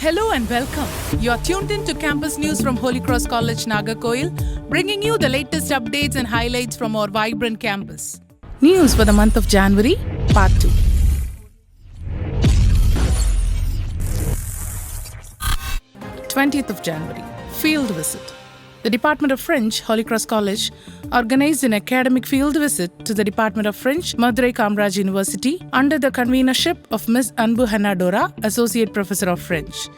Hello and welcome. You are tuned in to campus news from Holy Cross College, Nagercoil, bringing you the latest updates and highlights from our vibrant campus. News for the month of January, Part 2. January 20th, field visit. The Department of French, Holy Cross College, organized an academic field visit to the Department of French, Madurai Kamraj University, under the convenership of Ms. Anbu Hannadora, Associate Professor of French.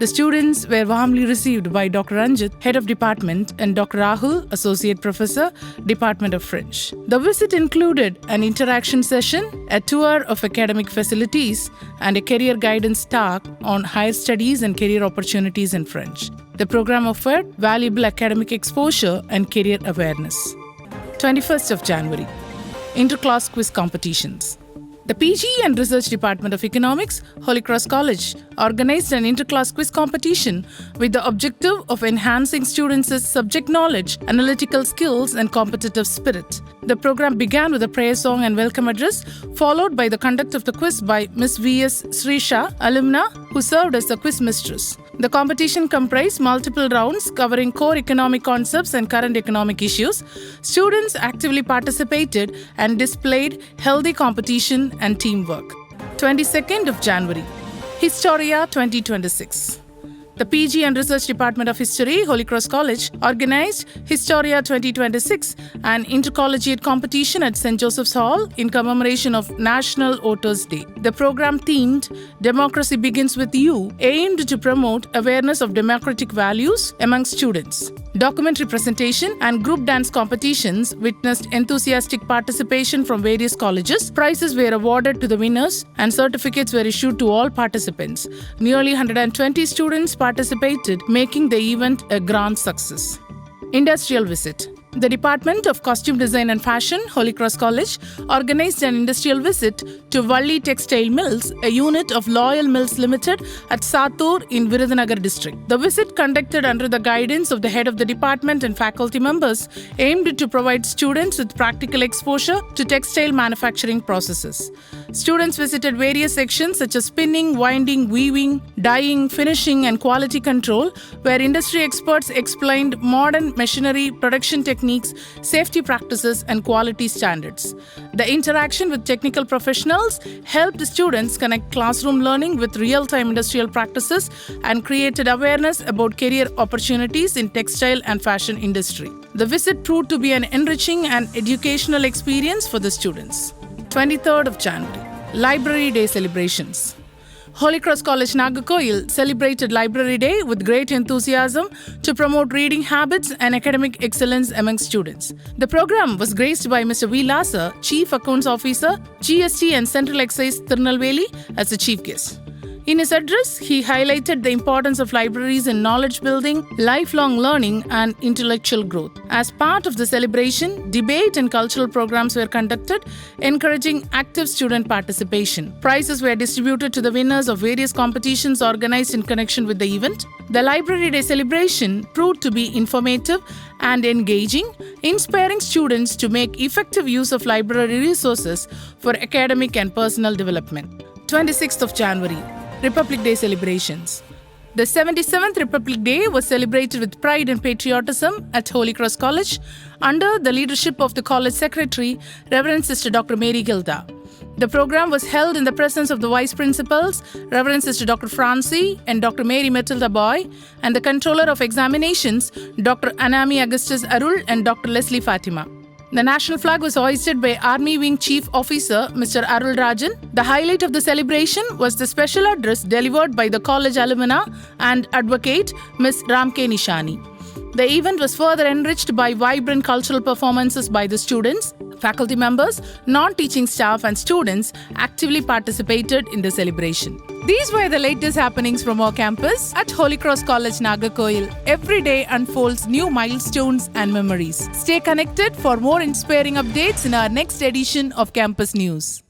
The students were warmly received by Dr. Ranjit, Head of Department, and Dr. Rahul, Associate Professor, Department of French. The visit included an interaction session, a tour of academic facilities, and a career guidance talk on higher studies and career opportunities in French. The program offered valuable academic exposure and career awareness. 21st of January, Inter-class quiz competitions. The PG and Research Department of Economics, Holy Cross College, organized an inter-class quiz competition with the objective of enhancing students' subject knowledge, analytical skills, and competitive spirit. The program began with a prayer song and welcome address, followed by the conduct of the quiz by Ms. V.S. Srisha, alumna, who served as the quiz mistress. The competition comprised multiple rounds covering core economic concepts and current economic issues. Students actively participated and displayed healthy competition and teamwork. 22nd of January, Historia 2026. The PG and Research Department of History, Holy Cross College, organized Historia 2026, an intercollegiate competition at St. Joseph's Hall in commemoration of National Voters' Day. The program themed Democracy Begins With You aimed to promote awareness of democratic values among students. Documentary presentation and group dance competitions witnessed enthusiastic participation from various colleges. Prizes were awarded to the winners and certificates were issued to all participants. Nearly 120 students participated, making the event a grand success. Industrial visit. The Department of Costume Design and Fashion, Holy Cross College, organized an industrial visit to Valli Textile Mills, a unit of Loyal Mills Limited at Satur in Virudhunagar district. The visit, conducted under the guidance of the head of the department and faculty members, aimed to provide students with practical exposure to textile manufacturing processes. Students visited various sections such as spinning, winding, weaving, dyeing, finishing, and quality control, where industry experts explained modern machinery, production techniques, safety practices, and quality standards. The interaction with technical professionals helped students connect classroom learning with real-time industrial practices and created awareness about career opportunities in textile and fashion industry. The visit proved to be an enriching and educational experience for the students. 23rd of January, Library Day celebrations. Holy Cross College Nagercoil celebrated Library Day with great enthusiasm to promote reading habits and academic excellence among students. The program was graced by Mr. V. Lasa, Chief Accounts Officer, GST and Central Excise, Tirunelveli, as the chief guest. In his address, he highlighted the importance of libraries in knowledge building, lifelong learning, and intellectual growth. As part of the celebration, debate and cultural programs were conducted, encouraging active student participation. Prizes were distributed to the winners of various competitions organized in connection with the event. The Library Day celebration proved to be informative and engaging, inspiring students to make effective use of library resources for academic and personal development. 26th of January, Republic Day celebrations. The 77th Republic Day was celebrated with pride and patriotism at Holy Cross College under the leadership of the college secretary, Reverend Sister Dr. Mary Gilda. The program was held in the presence of the vice principals, Reverend Sister Dr. Francie and Dr. Mary Matilda Boy, and the controller of examinations, Dr. Anami Augustus Arul and Dr. Leslie Fatima. The national flag was hoisted by Army Wing Chief Officer Mr. Arul Rajan. The highlight of the celebration was the special address delivered by the college alumna and advocate Ms. Ramke Nishani. The event was further enriched by vibrant cultural performances by the students. Faculty members, non-teaching staff and students actively participated in the celebration. These were the latest happenings from our campus at Holy Cross College, Nagercoil. Every day unfolds new milestones and memories. Stay connected for more inspiring updates in our next edition of Campus News.